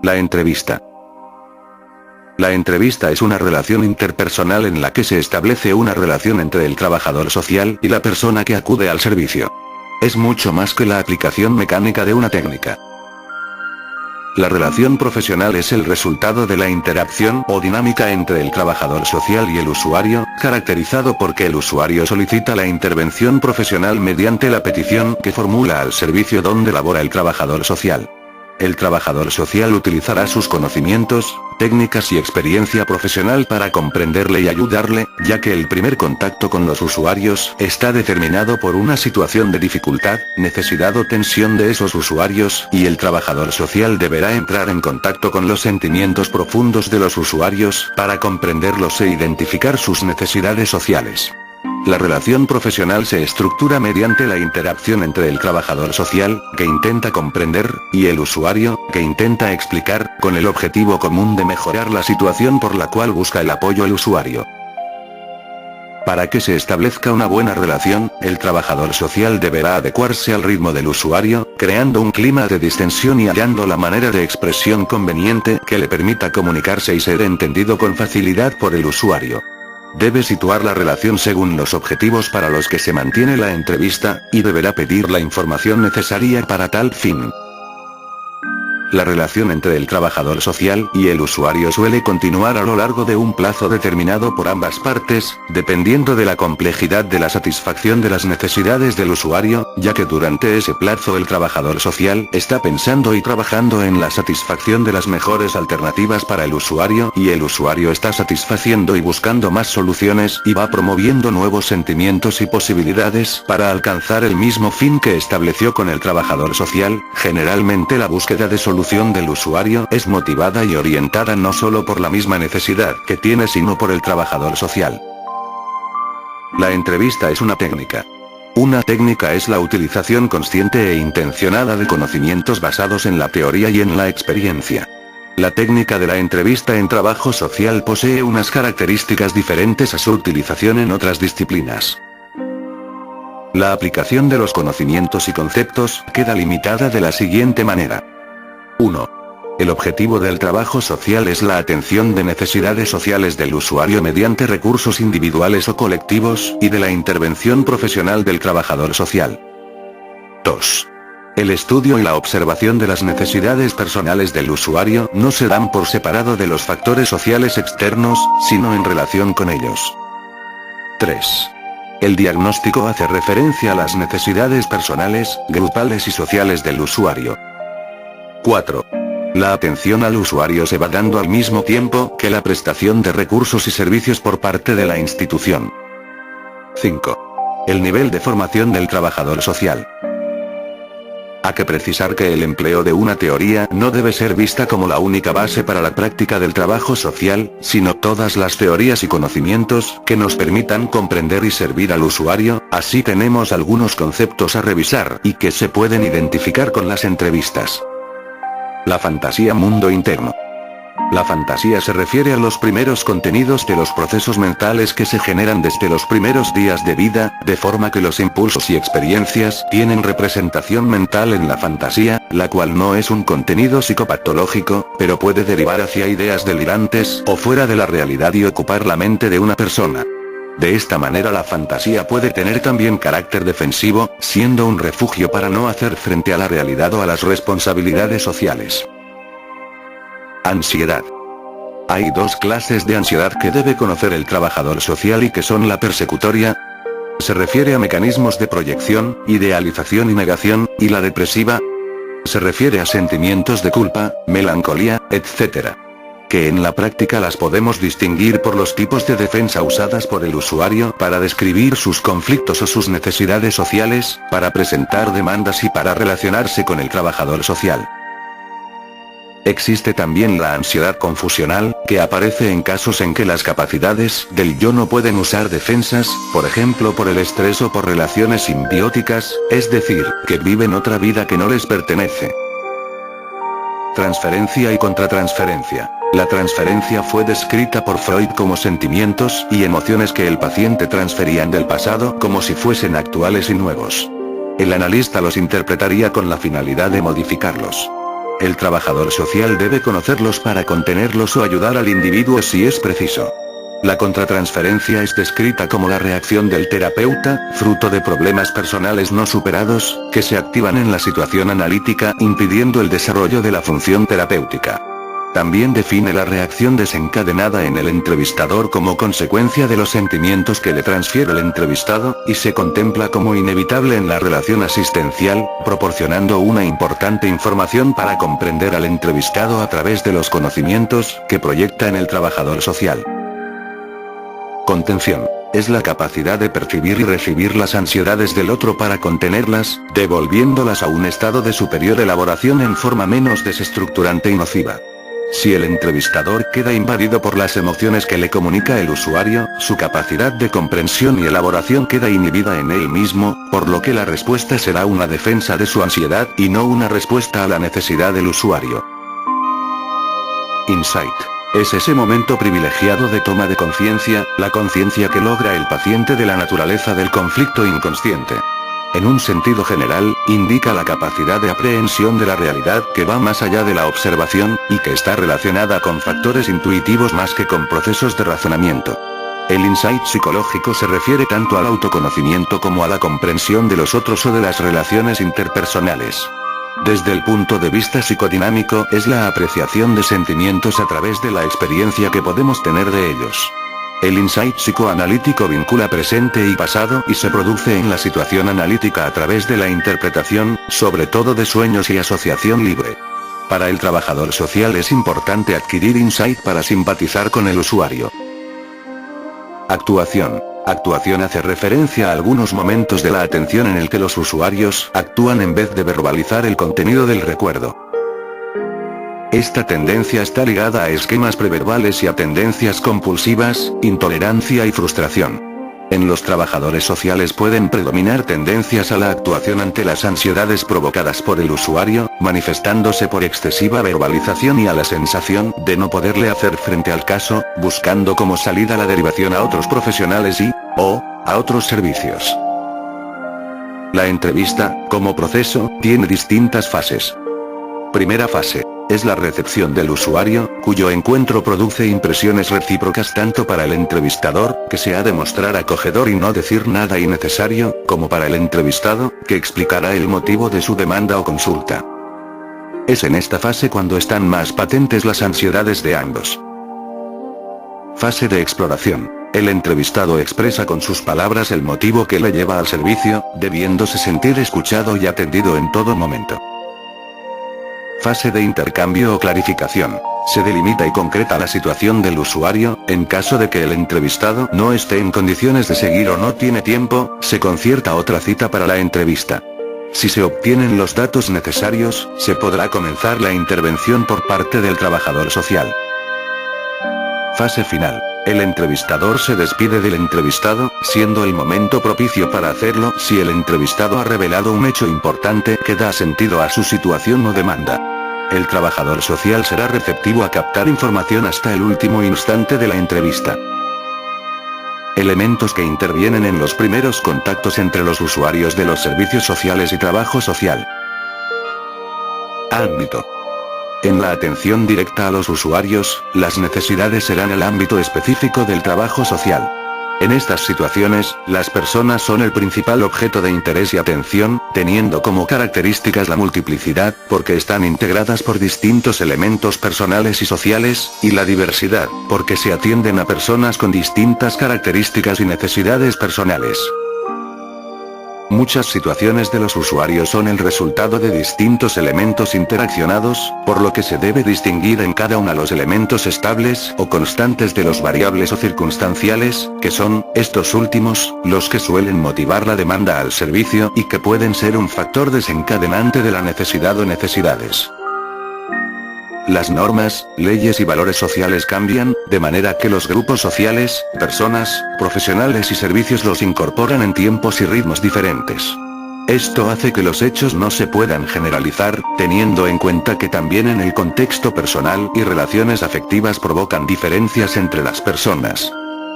La entrevista. La entrevista es una relación interpersonal en la que se establece una relación entre el trabajador social y la persona que acude al servicio. Es mucho más que la aplicación mecánica de una técnica. La relación profesional es el resultado de la interacción o dinámica entre el trabajador social y el usuario, caracterizado porque el usuario solicita la intervención profesional mediante la petición que formula al servicio donde labora el trabajador social. El trabajador social utilizará sus conocimientos, técnicas y experiencia profesional para comprenderle y ayudarle, ya que el primer contacto con los usuarios está determinado por una situación de dificultad, necesidad o tensión de esos usuarios, y el trabajador social deberá entrar en contacto con los sentimientos profundos de los usuarios, para comprenderlos e identificar sus necesidades sociales. La relación profesional se estructura mediante la interacción entre el trabajador social, que intenta comprender, y el usuario, que intenta explicar, con el objetivo común de mejorar la situación por la cual busca el apoyo el usuario. Para que se establezca una buena relación, el trabajador social deberá adecuarse al ritmo del usuario, creando un clima de distensión y hallando la manera de expresión conveniente que le permita comunicarse y ser entendido con facilidad por el usuario. Debe situar la relación según los objetivos para los que se mantiene la entrevista, y deberá pedir la información necesaria para tal fin. La relación entre el trabajador social y el usuario suele continuar a lo largo de un plazo determinado por ambas partes, dependiendo de la complejidad de la satisfacción de las necesidades del usuario, ya que durante ese plazo el trabajador social está pensando y trabajando en la satisfacción de las mejores alternativas para el usuario, y el usuario está satisfaciendo y buscando más soluciones y va promoviendo nuevos sentimientos y posibilidades para alcanzar el mismo fin que estableció con el trabajador social. Generalmente la búsqueda de soluciones del usuario es motivada y orientada no solo por la misma necesidad que tiene sino por el trabajador social. La entrevista es una técnica. Una técnica es la utilización consciente e intencionada de conocimientos basados en la teoría y en la experiencia. La técnica de la entrevista en trabajo social posee unas características diferentes a su utilización en otras disciplinas. La aplicación de los conocimientos y conceptos queda limitada de la siguiente manera. 1. El objetivo del trabajo social es la atención de necesidades sociales del usuario mediante recursos individuales o colectivos, y de la intervención profesional del trabajador social. 2. El estudio y la observación de las necesidades personales del usuario no se dan por separado de los factores sociales externos, sino en relación con ellos. 3. El diagnóstico hace referencia a las necesidades personales, grupales y sociales del usuario. 4. La atención al usuario se va dando al mismo tiempo que la prestación de recursos y servicios por parte de la institución. 5. El nivel de formación del trabajador social. Hay que precisar que el empleo de una teoría no debe ser vista como la única base para la práctica del trabajo social, sino todas las teorías y conocimientos que nos permitan comprender y servir al usuario. Así tenemos algunos conceptos a revisar y que se pueden identificar con las entrevistas. La fantasía mundo interno. La fantasía se refiere a los primeros contenidos de los procesos mentales que se generan desde los primeros días de vida, de forma que los impulsos y experiencias tienen representación mental en la fantasía, la cual no es un contenido psicopatológico, pero puede derivar hacia ideas delirantes o fuera de la realidad y ocupar la mente de una persona. De esta manera la fantasía puede tener también carácter defensivo, siendo un refugio para no hacer frente a la realidad o a las responsabilidades sociales. Ansiedad. Hay dos clases de ansiedad que debe conocer el trabajador social y que son la persecutoria. Se refiere a mecanismos de proyección, idealización y negación, y la depresiva. Se refiere a sentimientos de culpa, melancolía, etc. Que en la práctica las podemos distinguir por los tipos de defensa usadas por el usuario para describir sus conflictos o sus necesidades sociales, para presentar demandas y para relacionarse con el trabajador social. Existe también la ansiedad confusional, que aparece en casos en que las capacidades del yo no pueden usar defensas, por ejemplo por el estrés o por relaciones simbióticas, es decir, que viven otra vida que no les pertenece. Transferencia y contratransferencia. La transferencia fue descrita por Freud como sentimientos y emociones que el paciente transferían del pasado como si fuesen actuales y nuevos. El analista los interpretaría con la finalidad de modificarlos. El trabajador social debe conocerlos para contenerlos o ayudar al individuo si es preciso. La contratransferencia es descrita como la reacción del terapeuta, fruto de problemas personales no superados, que se activan en la situación analítica, impidiendo el desarrollo de la función terapéutica. También define la reacción desencadenada en el entrevistador como consecuencia de los sentimientos que le transfiere el entrevistado, y se contempla como inevitable en la relación asistencial, proporcionando una importante información para comprender al entrevistado a través de los conocimientos que proyecta en el trabajador social. Contención. Es la capacidad de percibir y recibir las ansiedades del otro para contenerlas, devolviéndolas a un estado de superior elaboración en forma menos desestructurante y nociva. Si el entrevistador queda invadido por las emociones que le comunica el usuario, su capacidad de comprensión y elaboración queda inhibida en él mismo, por lo que la respuesta será una defensa de su ansiedad y no una respuesta a la necesidad del usuario. Insight. Es ese momento privilegiado de toma de conciencia, la conciencia que logra el paciente de la naturaleza del conflicto inconsciente. En un sentido general, indica la capacidad de aprehensión de la realidad que va más allá de la observación, y que está relacionada con factores intuitivos más que con procesos de razonamiento. El insight psicológico se refiere tanto al autoconocimiento como a la comprensión de los otros o de las relaciones interpersonales. Desde el punto de vista psicodinámico, es la apreciación de sentimientos a través de la experiencia que podemos tener de ellos. El insight psicoanalítico vincula presente y pasado y se produce en la situación analítica a través de la interpretación, sobre todo de sueños y asociación libre. Para el trabajador social es importante adquirir insight para simpatizar con el usuario. Actuación. Actuación hace referencia a algunos momentos de la atención en el que los usuarios actúan en vez de verbalizar el contenido del recuerdo. Esta tendencia está ligada a esquemas preverbales y a tendencias compulsivas, intolerancia y frustración. En los trabajadores sociales pueden predominar tendencias a la actuación ante las ansiedades provocadas por el usuario, manifestándose por excesiva verbalización y a la sensación de no poderle hacer frente al caso, buscando como salida la derivación a otros profesionales o a otros servicios. La entrevista, como proceso, tiene distintas fases. Primera fase. Es la recepción del usuario, cuyo encuentro produce impresiones recíprocas tanto para el entrevistador, que se ha de mostrar acogedor y no decir nada innecesario, como para el entrevistado, que explicará el motivo de su demanda o consulta. Es en esta fase cuando están más patentes las ansiedades de ambos. Fase de exploración. El entrevistado expresa con sus palabras el motivo que le lleva al servicio, debiéndose sentir escuchado y atendido en todo momento. Fase de intercambio o clarificación. Se delimita y concreta la situación del usuario, en caso de que el entrevistado no esté en condiciones de seguir o no tiene tiempo, se concierta otra cita para la entrevista. Si se obtienen los datos necesarios, se podrá comenzar la intervención por parte del trabajador social. Fase final. El entrevistador se despide del entrevistado, siendo el momento propicio para hacerlo si el entrevistado ha revelado un hecho importante que da sentido a su situación o demanda. El trabajador social será receptivo a captar información hasta el último instante de la entrevista. Elementos que intervienen en los primeros contactos entre los usuarios de los servicios sociales y trabajo social. Ámbito. En la atención directa a los usuarios, las necesidades serán el ámbito específico del trabajo social. En estas situaciones, las personas son el principal objeto de interés y atención, teniendo como características la multiplicidad, porque están integradas por distintos elementos personales y sociales, y la diversidad, porque se atienden a personas con distintas características y necesidades personales. Muchas situaciones de los usuarios son el resultado de distintos elementos interaccionados, por lo que se debe distinguir en cada uno los elementos estables o constantes de los variables o circunstanciales, que son, estos últimos, los que suelen motivar la demanda al servicio y que pueden ser un factor desencadenante de la necesidad o necesidades. Las normas, leyes y valores sociales cambian, de manera que los grupos sociales, personas, profesionales y servicios los incorporan en tiempos y ritmos diferentes. Esto hace que los hechos no se puedan generalizar, teniendo en cuenta que también en el contexto personal y relaciones afectivas provocan diferencias entre las personas.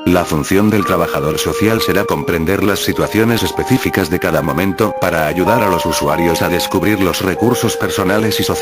La función del trabajador social será comprender las situaciones específicas de cada momento para ayudar a los usuarios a descubrir los recursos personales y sociales